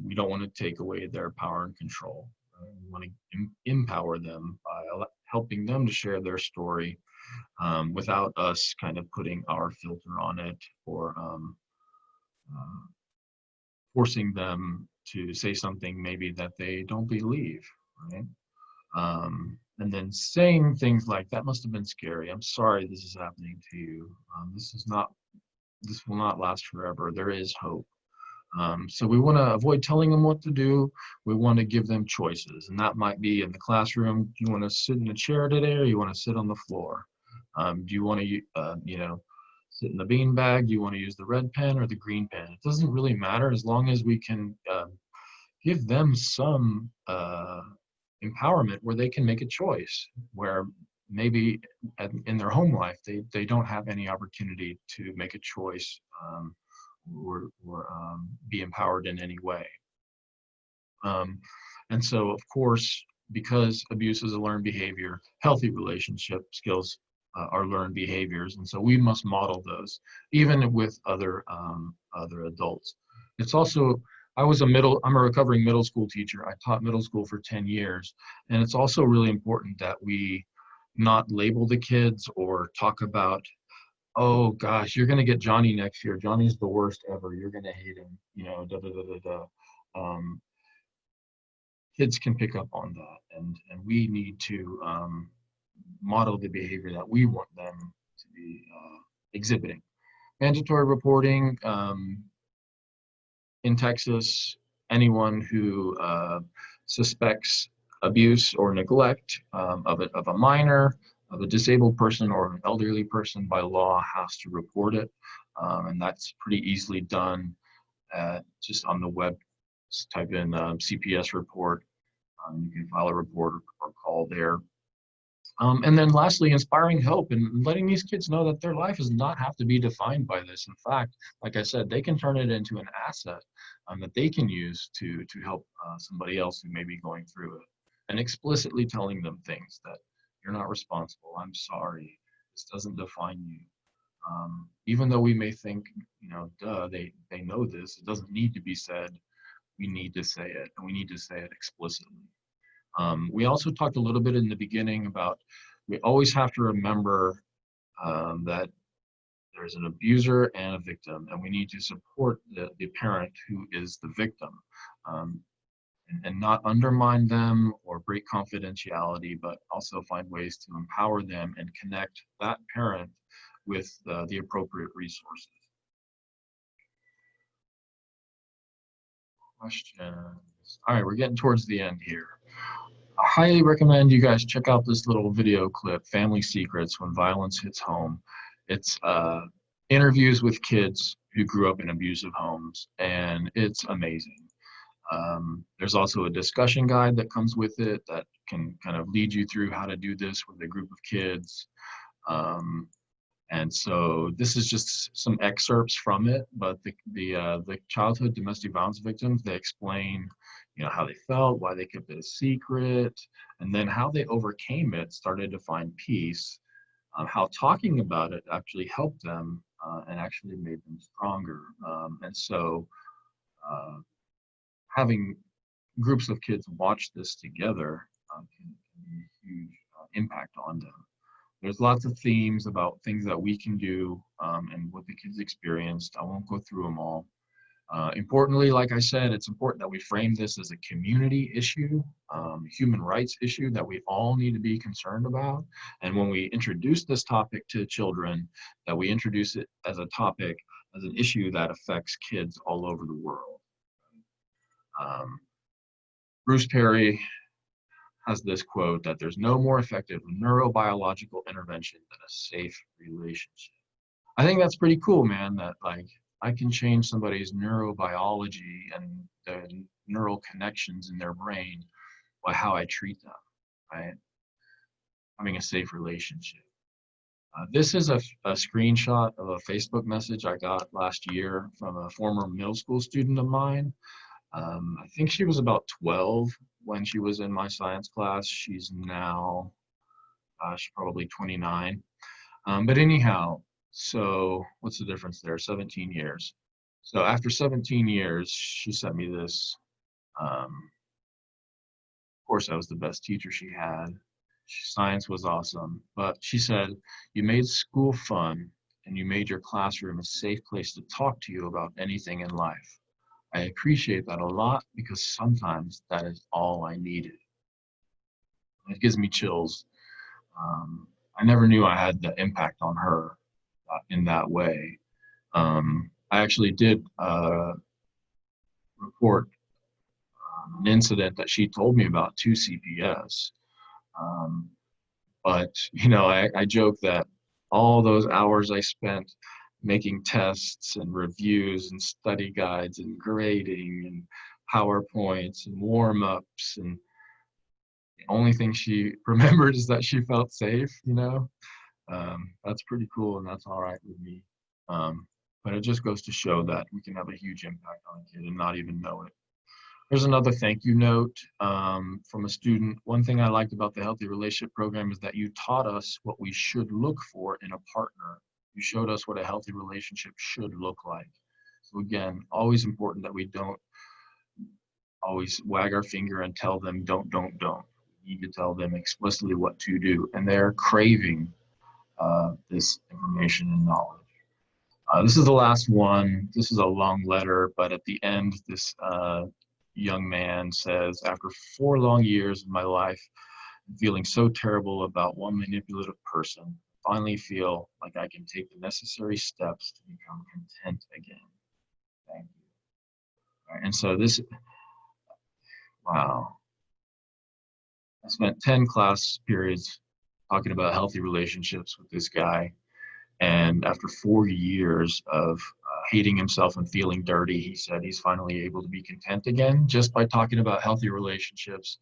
S2: We don't want to take away their power and control. We want to empower them by helping them to share their story without us kind of putting our filter on it, or forcing them to say something maybe that they don't believe, right? And then saying things like, that must have been scary. I'm sorry this is happening to you. This will not last forever. There is hope. So we want to avoid telling them what to do. We want to give them choices, and that might be in the classroom. Do you want to sit in a chair today, or you want to sit on the floor? Do you want to, sit in the bean bag? Do you want to use the red pen or the green pen? It doesn't really matter as long as we can give them some empowerment where they can make a choice, where maybe in their home life they don't have any opportunity to make a choice, or be empowered in any way. And so, of course, because abuse is a learned behavior, healthy relationship skills are learned behaviors, and so we must model those, even with other adults. It's also, I'm a recovering middle school teacher. I taught middle school for 10 years, and it's also really important that we not label the kids or talk about, oh gosh, you're gonna get Johnny next year. Johnny's the worst ever. You're gonna hate him. Da da da da da. Um, Kids can pick up on that, and we need to model the behavior that we want them to be exhibiting. Mandatory reporting in Texas. Anyone who suspects abuse or neglect of a minor, of a disabled person, or an elderly person by law has to report it, and that's pretty easily done just on the web. Just type in CPS report. You can file a report or call there. And then lastly, inspiring hope and letting these kids know that their life does not have to be defined by this. In fact, like I said, they can turn it into an asset that they can use to help somebody else who may be going through it. And explicitly telling them things that you're not responsible. I'm sorry. This doesn't define you. Even though we may think, duh, they know this. It doesn't need to be said. We need to say it, and we need to say it explicitly. We also talked a little bit in the beginning about we always have to remember that there's an abuser and a victim, and we need to support the parent who is the victim, and not undermine them or break confidentiality, but also find ways to empower them and connect that parent with the appropriate resources. Questions? All right, we're getting towards the end here. I highly recommend you guys check out this little video clip, Family Secrets When Violence Hits Home. It's interviews with kids who grew up in abusive homes, and it's amazing. There's also a discussion guide that comes with it that can kind of lead you through how to do this with a group of kids. And so this is just some excerpts from it, but the childhood domestic violence victims, they explain, how they felt, why they kept it a secret, and then how they overcame it, started to find peace, how talking about it actually helped them and actually made them stronger. And so having groups of kids watch this together can be a huge impact on them. There's lots of themes about things that we can do and what the kids experienced. I won't go through them all. Importantly, like I said, it's important that we frame this as a community issue, human rights issue that we all need to be concerned about. And when we introduce this topic to children, that we introduce it as a topic, as an issue that affects kids all over the world. Bruce Perry has this quote that there's no more effective neurobiological intervention than a safe relationship. I think that's pretty cool, man, that like I can change somebody's neurobiology and the neural connections in their brain by how I treat them, right? Having a safe relationship. This is a screenshot of a Facebook message I got last year from a former middle school student of mine. I think she was about 12 when she was in my science class. She's now, she's probably 29. But anyhow, so what's the difference there? 17 years. So after 17 years, she sent me this. Of course, I was the best teacher she had. Science was awesome. But she said, you made school fun and you made your classroom a safe place to talk to you about anything in life. I appreciate that a lot because sometimes that is all I needed. It gives me chills. I never knew I had the impact on her in that way. I actually did report an incident that she told me about to CPS. But, I joke that all those hours I spent making tests and reviews and study guides and grading and PowerPoints and warm-ups, and the only thing she remembered is that she felt safe, That's pretty cool, and that's all right with me. But it just goes to show that we can have a huge impact on a kid and not even know it. There's another thank you note from a student. One thing I liked about the Healthy Relationship Program is that you taught us what we should look for in a partner. You showed us what a healthy relationship should look like. So again, always important that we don't always wag our finger and tell them don't. We need to tell them explicitly what to do, and they're craving this information and knowledge. This is the last one. This is a long letter, but at the end, this young man says, after 4 long years of my life, feeling so terrible about one manipulative person, finally feel like I can take the necessary steps to become content again. Thank you. All right, and so wow. I spent 10 class periods talking about healthy relationships with this guy. And after 4 years of hating himself and feeling dirty, he said he's finally able to be content again just by talking about healthy relationships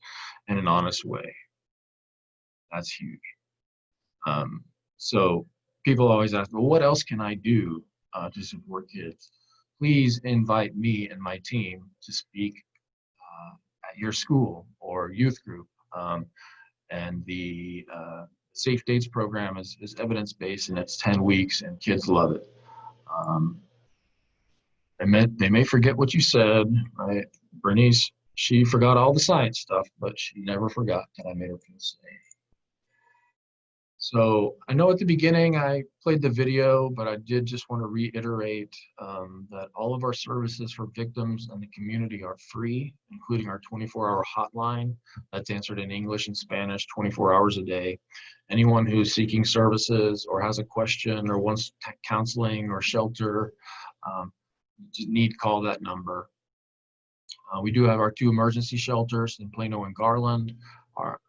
S2: in an honest way. That's huge. So people always ask, well, what else can I do to support kids? Please invite me and my team to speak at your school or youth group. And the Safe Dates program is evidence-based, and it's 10 weeks, and kids love it. They may forget what you said, right? Bernice, she forgot all the science stuff, but she never forgot that I made her feel safe. So I know at the beginning I played the video, but I did just want to reiterate that all of our services for victims and the community are free, including our 24-hour hotline that's answered in English and Spanish 24 hours a day. Anyone who's seeking services or has a question or wants counseling or shelter, you need to call that number. We do have our 2 emergency shelters in Plano and Garland.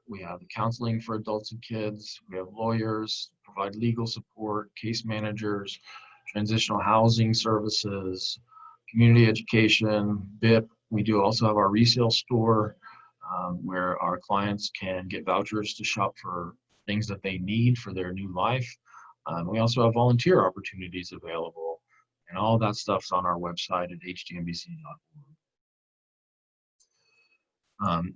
S2: We have the counseling for adults and kids. We have lawyers, provide legal support, case managers, transitional housing services, community education, BIP. We do also have our resale store where our clients can get vouchers to shop for things that they need for their new life. We also have volunteer opportunities available, and all that stuff's on our website at hdmbc.org.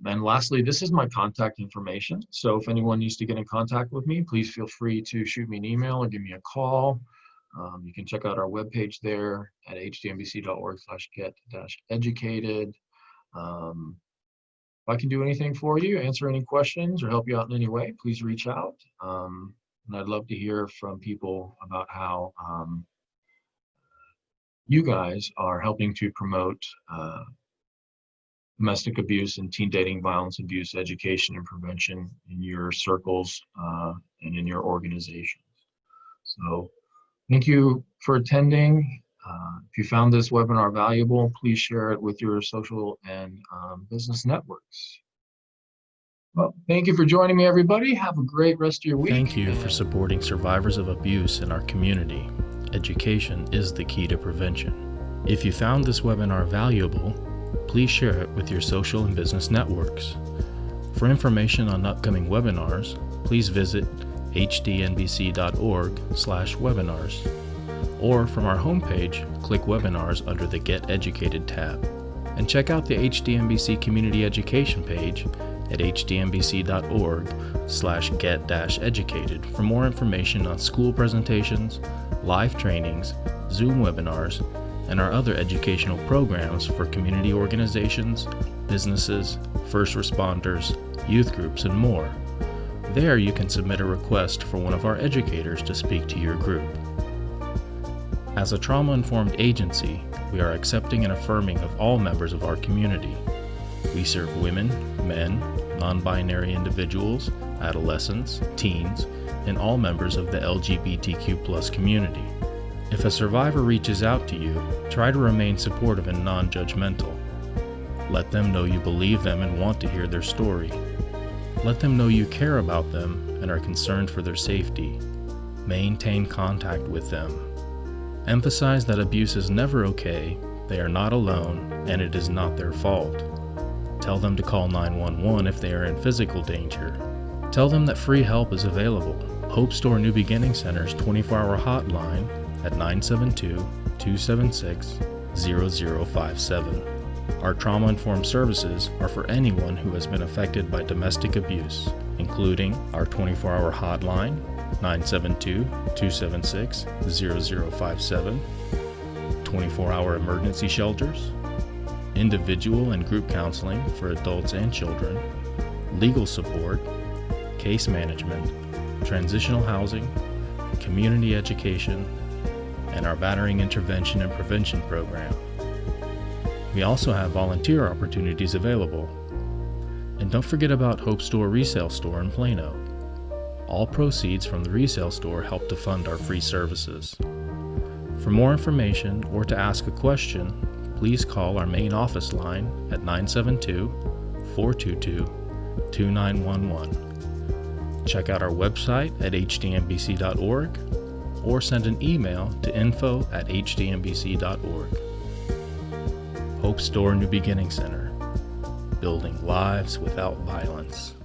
S2: And lastly, this is my contact information. So if anyone needs to get in contact with me, please feel free to shoot me an email or give me a call. You can check out our webpage there at hdmbc.org/get-educated. If I can do anything for you, answer any questions, or help you out in any way, please reach out. And I'd love to hear from people about how you guys are helping to promote domestic abuse and teen dating violence abuse education and prevention in your circles and in your organizations. So thank you for attending. If you found this webinar valuable, please share it with your social and business networks. Well, thank you for joining me, everybody. Have a great rest of your week.
S1: Thank you for supporting survivors of abuse in our community. Education is the key to prevention. If you found this webinar valuable, please share it with your social and business networks. For information on upcoming webinars, please visit hdnbc.org/webinars, or from our homepage, click Webinars under the Get Educated tab. And check out the HDMBC Community Education page at hdmbc.org/get-educated for more information on school presentations, live trainings, Zoom webinars, and our other educational programs for community organizations, businesses, first responders, youth groups, and more. There you can submit a request for one of our educators to speak to your group. As a trauma-informed agency, we are accepting and affirming of all members of our community. We serve women, men, non-binary individuals, adolescents, teens, and all members of the LGBTQ+ community. If a survivor reaches out to you, try to remain supportive and non-judgmental. Let them know you believe them and want to hear their story. Let them know you care about them and are concerned for their safety. Maintain contact with them. Emphasize that abuse is never okay, they are not alone, and it is not their fault. Tell them to call 911 if they are in physical danger. Tell them that free help is available. Hope Store New Beginning Center's 24-hour hotline at 972-276-0057. Our trauma-informed services are for anyone who has been affected by domestic abuse, including our 24-hour hotline, 972-276-0057, 24-hour emergency shelters, individual and group counseling for adults and children, legal support, case management, transitional housing, community education, and our battering intervention and prevention program. We also have volunteer opportunities available. And don't forget about Hope Store Resale Store in Plano. All proceeds from the resale store help to fund our free services. For more information or to ask a question, please call our main office line at 972-422-2911. Check out our website at hdmbc.org or send an email to info@hdmbc.org. Hope Store New Beginning Center, building lives without violence.